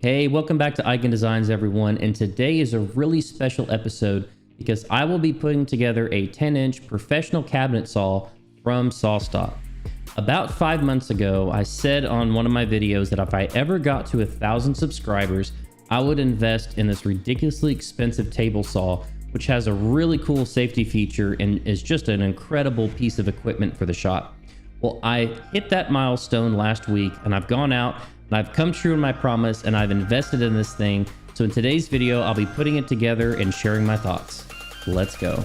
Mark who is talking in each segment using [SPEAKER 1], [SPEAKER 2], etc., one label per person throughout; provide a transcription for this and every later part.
[SPEAKER 1] Hey, welcome back to Icon Designs, everyone. And today is a really special episode because I will be putting together a 10-inch professional cabinet saw from SawStop. About 5 months ago, I said on one of my videos that if I ever got to 1,000 subscribers, I would invest in this ridiculously expensive table saw, which has a really cool safety feature and is just an incredible piece of equipment for the shop. Well, I hit that milestone last week and I've gone out and I've come true in my promise and I've invested in this thing. So in today's video, I'll be putting it together and sharing my thoughts. Let's go.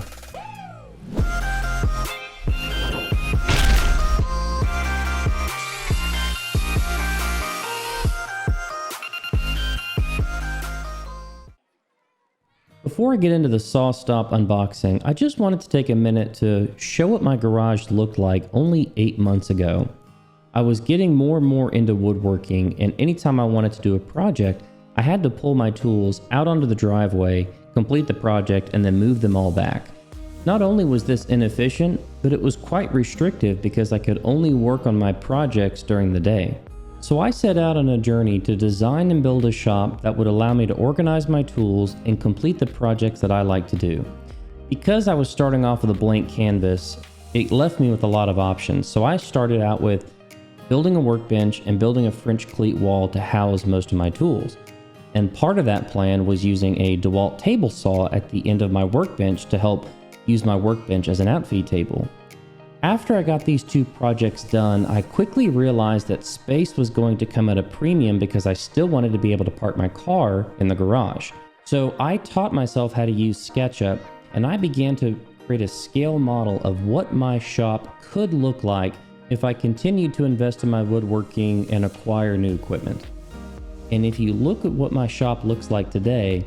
[SPEAKER 1] Before I get into the SawStop unboxing, I just wanted to take a minute to show what my garage looked like only 8 months ago. I was getting more and more into woodworking, and anytime I wanted to do a project, I had to pull my tools out onto the driveway, complete the project, and then move them all back. Not only was this inefficient, but it was quite restrictive because I could only work on my projects during the day. So I set out on a journey to design and build a shop that would allow me to organize my tools and complete the projects that I like to do. Because I was starting off with a blank canvas, it left me with a lot of options. So I started out with building a workbench and building a French cleat wall to house most of my tools. And part of that plan was using a DeWalt table saw at the end of my workbench to help use my workbench as an outfeed table. After I got these two projects done, I quickly realized that space was going to come at a premium because I still wanted to be able to park my car in the garage. So I taught myself how to use SketchUp, and I began to create a scale model of what my shop could look like if I continued to invest in my woodworking and acquire new equipment. And if you look at what my shop looks like today,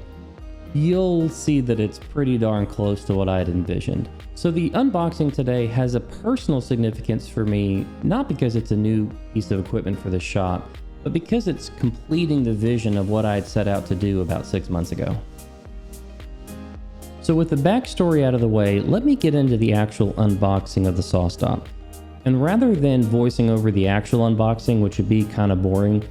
[SPEAKER 1] you'll see that it's pretty darn close to what I had envisioned. So the unboxing today has a personal significance for me, not because it's a new piece of equipment for the shop, but because it's completing the vision of what I had set out to do about 6 months ago. So with the backstory out of the way, let me get into the actual unboxing of the SawStop. And rather than voicing over the actual unboxing, which would be kind of boring,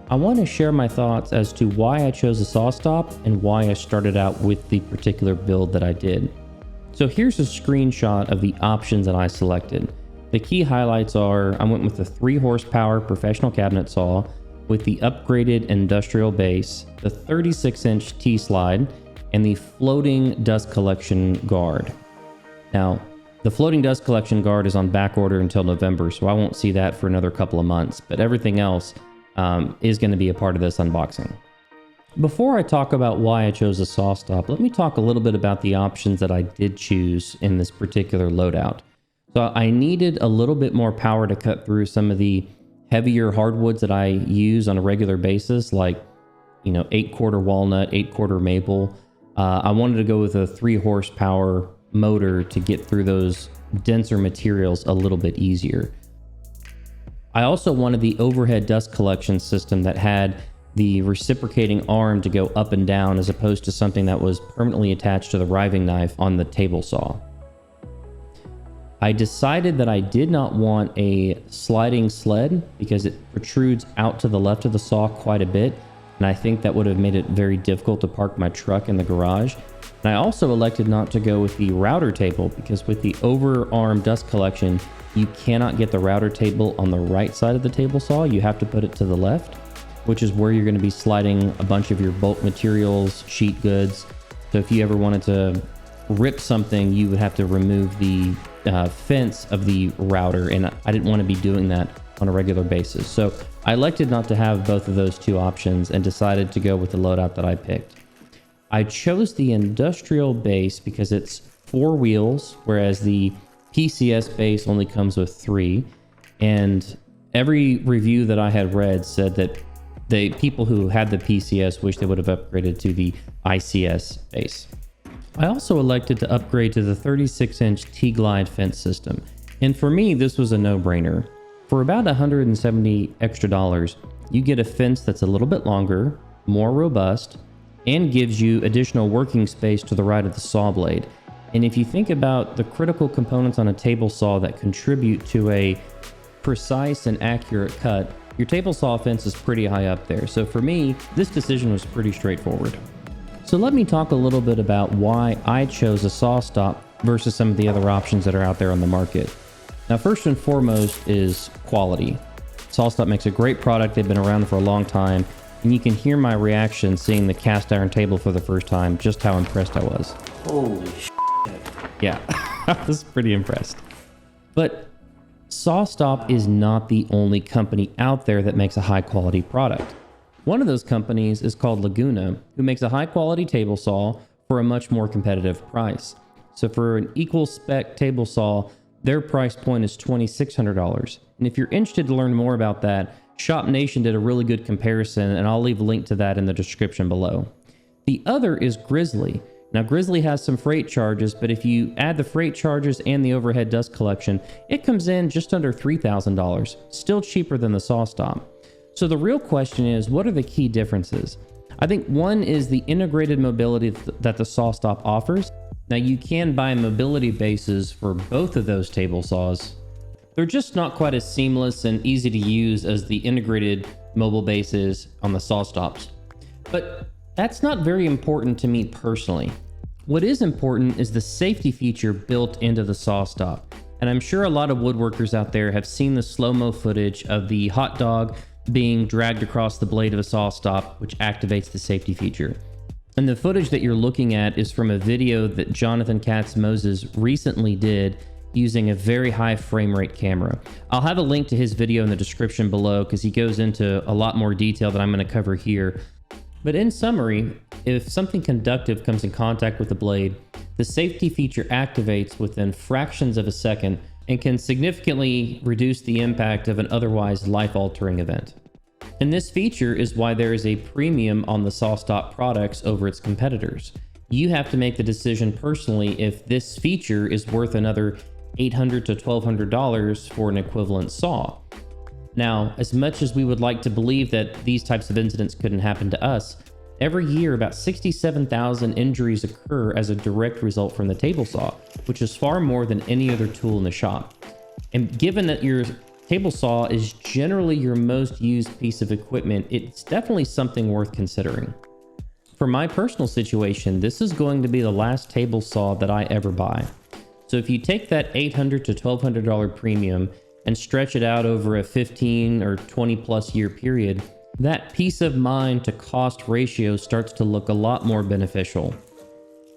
[SPEAKER 1] I want to share my thoughts as to why I chose a SawStop and why I started out with the particular build that I did. So here's a screenshot of the options that I selected. The key highlights are I went with the 3 horsepower professional cabinet saw with the upgraded industrial base, the 36-inch T-slide, and the floating dust collection guard. Now, the floating dust collection guard is on back order until November, so I won't see that for another couple of months, but everything else is going to be a part of this unboxing. Before I talk about why I chose a SawStop, let me talk a little bit about the options that I did choose in this particular loadout. So I needed a little bit more power to cut through some of the heavier hardwoods that I use on a regular basis, like 8-quarter walnut, 8-quarter maple. I wanted to go with a 3 horsepower motor to get through those denser materials a little bit easier. I also wanted the overhead dust collection system that had the reciprocating arm to go up and down as opposed to something that was permanently attached to the riving knife on the table saw. I decided that I did not want a sliding sled because it protrudes out to the left of the saw quite a bit, and I think that would have made it very difficult to park my truck in the garage. And I also elected not to go with the router table because with the overarm dust collection, you cannot get the router table on the right side of the table saw. You have to put it to the left, which is where you're going to be sliding a bunch of your bulk materials, sheet goods. So if you ever wanted to rip something, you would have to remove the fence of the router, and I didn't want to be doing that on a regular basis. So I elected not to have both of those two options and decided to go with the loadout that I picked. I chose the industrial base because it's 4 wheels, whereas the PCS base only comes with 3. And every review that I had read said that the people who had the PCS wish they would have upgraded to the ICS base. I also elected to upgrade to the 36-inch T-Glide fence system. And for me, this was a no-brainer. For about $170 extra, you get a fence that's a little bit longer, more robust, and gives you additional working space to the right of the saw blade. And if you think about the critical components on a table saw that contribute to a precise and accurate cut, your table saw fence is pretty high up there. So for me, this decision was pretty straightforward. So let me talk a little bit about why I chose a SawStop versus some of the other options that are out there on the market. Now, first and foremost is quality. SawStop makes a great product. They've been around for a long time, and you can hear my reaction seeing the cast iron table for the first time, just how impressed I was.
[SPEAKER 2] Holy shit.
[SPEAKER 1] Yeah, I was pretty impressed. But SawStop is not the only company out there that makes a high quality product. One of those companies is called Laguna, who makes a high quality table saw for a much more competitive price. So for an equal spec table saw, their price point is $2,600. And if you're interested to learn more about that, Shop Nation did a really good comparison, and I'll leave a link to that in the description below. The other is Grizzly. Now, Grizzly has some freight charges, but if you add the freight charges and the overhead dust collection, it comes in just under $3,000, still cheaper than the SawStop. So the real question is, what are the key differences? I think one is the integrated mobility that the SawStop offers. Now, you can buy mobility bases for both of those table saws. They're just not quite as seamless and easy to use as the integrated mobile bases on the SawStops. But that's not very important to me personally. What is important is the safety feature built into the SawStop. And I'm sure a lot of woodworkers out there have seen the slow-mo footage of the hot dog being dragged across the blade of a SawStop, which activates the safety feature. And the footage that you're looking at is from a video that Jonathan Katz-Moses recently did using a very high frame rate camera. I'll have a link to his video in the description below because he goes into a lot more detail that I'm going to cover here. But in summary, if something conductive comes in contact with the blade, the safety feature activates within fractions of a second and can significantly reduce the impact of an otherwise life-altering event. And this feature is why there is a premium on the SawStop products over its competitors. You have to make the decision personally if this feature is worth another $800 to $1,200 for an equivalent saw. Now, as much as we would like to believe that these types of incidents couldn't happen to us, every year about 67,000 injuries occur as a direct result from the table saw, which is far more than any other tool in the shop. And given that your table saw is generally your most used piece of equipment, it's definitely something worth considering. For my personal situation, this is going to be the last table saw that I ever buy. So if you take that $800 to $1,200 premium and stretch it out over a 15 or 20 plus year period, that peace of mind to cost ratio starts to look a lot more beneficial.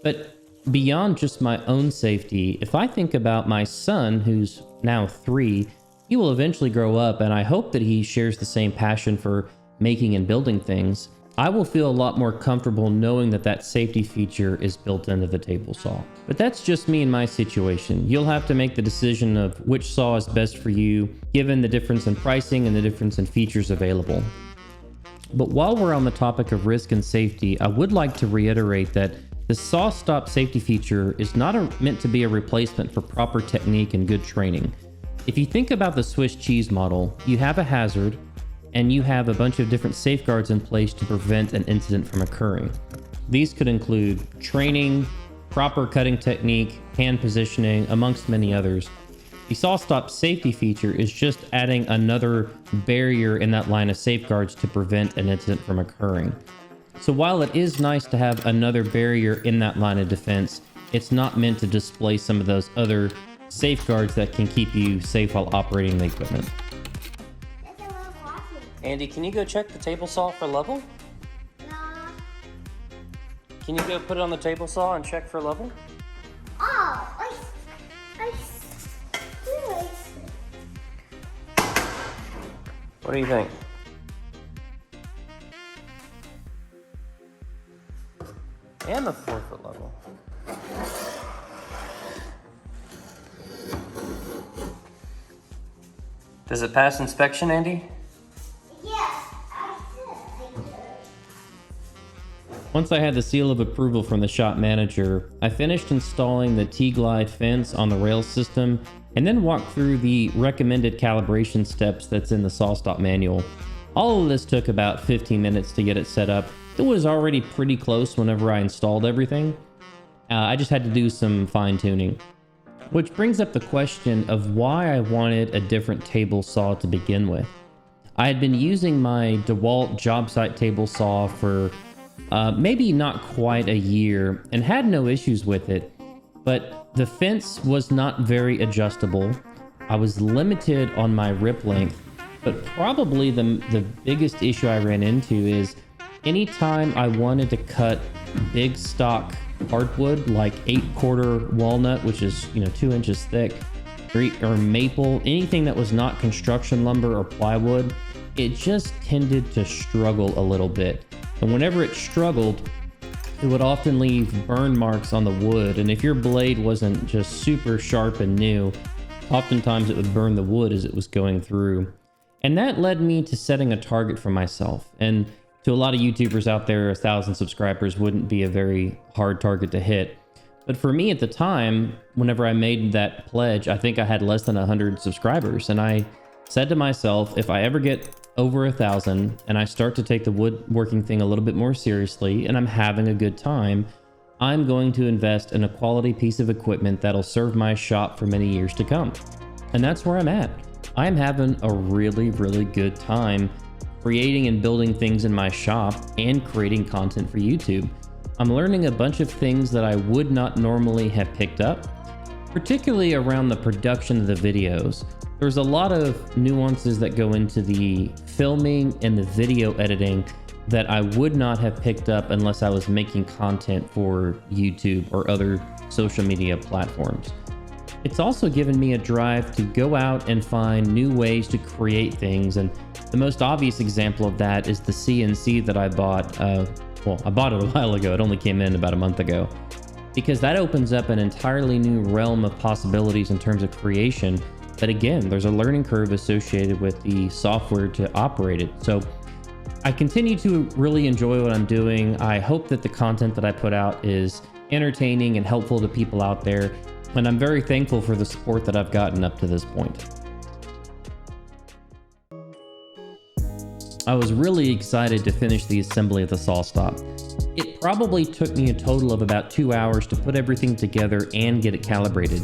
[SPEAKER 1] But beyond just my own safety, if I think about my son, who's now 3, he will eventually grow up, and I hope that he shares the same passion for making and building things. I will feel a lot more comfortable knowing that that safety feature is built into the table saw. But that's just me in my situation. You'll have to make the decision of which saw is best for you, given the difference in pricing and the difference in features available. But while we're on the topic of risk and safety, I would like to reiterate that the SawStop safety feature is not meant to be a replacement for proper technique and good training. If you think about the Swiss cheese model, you have a hazard, and you have a bunch of different safeguards in place to prevent an incident from occurring. These could include training, proper cutting technique, hand positioning, amongst many others. The SawStop safety feature is just adding another barrier in that line of safeguards to prevent an incident from occurring. So while it is nice to have another barrier in that line of defense, it's not meant to displace some of those other safeguards that can keep you safe while operating the equipment. Andy, can you go check the table saw for level?
[SPEAKER 3] Yeah.
[SPEAKER 1] Can you go put it on the table saw and check for level?
[SPEAKER 3] Oh,
[SPEAKER 1] What do you think? And the 4-foot level. Does it pass inspection, Andy? Once I had the seal of approval from the shop manager, I finished installing the LiQWYD fence on the rail system and then walked through the recommended calibration steps that's in the SawStop manual. All of this took about 15 minutes to get it set up. It was already pretty close whenever I installed everything. I just had to do some fine tuning. Which brings up the question of why I wanted a different table saw to begin with. I had been using my DeWalt job site table saw for maybe not quite a year and had no issues with it, but the fence was not very adjustable. I was limited on my rip length, but probably the biggest issue I ran into is anytime I wanted to cut big stock hardwood like 8/4 walnut, which is 2 inches thick, or maple, anything that was not construction lumber or plywood, it just tended to struggle a little bit. And whenever it struggled, it would often leave burn marks on the wood. And if your blade wasn't just super sharp and new, oftentimes it would burn the wood as it was going through. And that led me to setting a target for myself. And to a lot of YouTubers out there, 1,000 subscribers wouldn't be a very hard target to hit. But for me at the time, whenever I made that pledge, I think I had less than 100 subscribers. And I said to myself, if I ever get over 1,000 and I start to take the woodworking thing a little bit more seriously and I'm having a good time, I'm going to invest in a quality piece of equipment that'll serve my shop for many years to come. And that's where I'm at. I'm having a really, really good time creating and building things in my shop and creating content for YouTube. I'm learning a bunch of things that I would not normally have picked up, particularly around the production of the videos. There's a lot of nuances that go into the filming and the video editing that I would not have picked up unless I was making content for YouTube or other social media platforms. It's also given me a drive to go out and find new ways to create things. And the most obvious example of that is the CNC that I bought. I bought it a while ago. It only came in about a month ago, because that opens up an entirely new realm of possibilities in terms of creation. But again, there's a learning curve associated with the software to operate it. So I continue to really enjoy what I'm doing. I hope that the content that I put out is entertaining and helpful to people out there. And I'm very thankful for the support that I've gotten up to this point. I was really excited to finish the assembly of the SawStop. It probably took me a total of about 2 hours to put everything together and get it calibrated.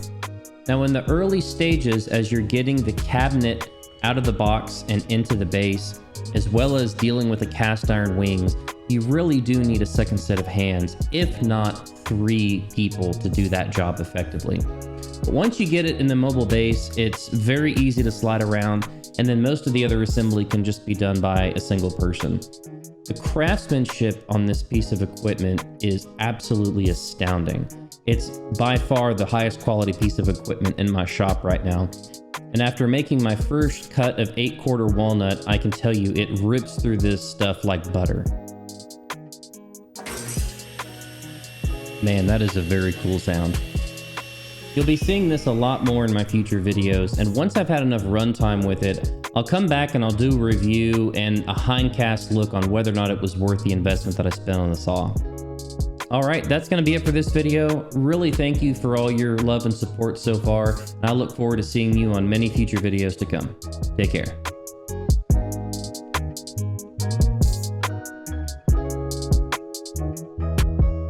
[SPEAKER 1] Now, in the early stages, as you're getting the cabinet out of the box and into the base, as well as dealing with the cast iron wings, you really do need a second set of hands, if not 3 people, to do that job effectively. But once you get it in the mobile base, it's very easy to slide around, and then most of the other assembly can just be done by a single person. The craftsmanship on this piece of equipment is absolutely astounding. It's by far the highest quality piece of equipment in my shop right now. And after making my first cut of 8/4 walnut, I can tell you it rips through this stuff like butter. Man, that is a very cool sound. You'll be seeing this a lot more in my future videos, and once I've had enough runtime with it, I'll come back and I'll do a review and a hindcast look on whether or not it was worth the investment that I spent on the saw. Alright, that's going to be it for this video. Really thank you for all your love and support so far, and I look forward to seeing you on many future videos to come. Take care.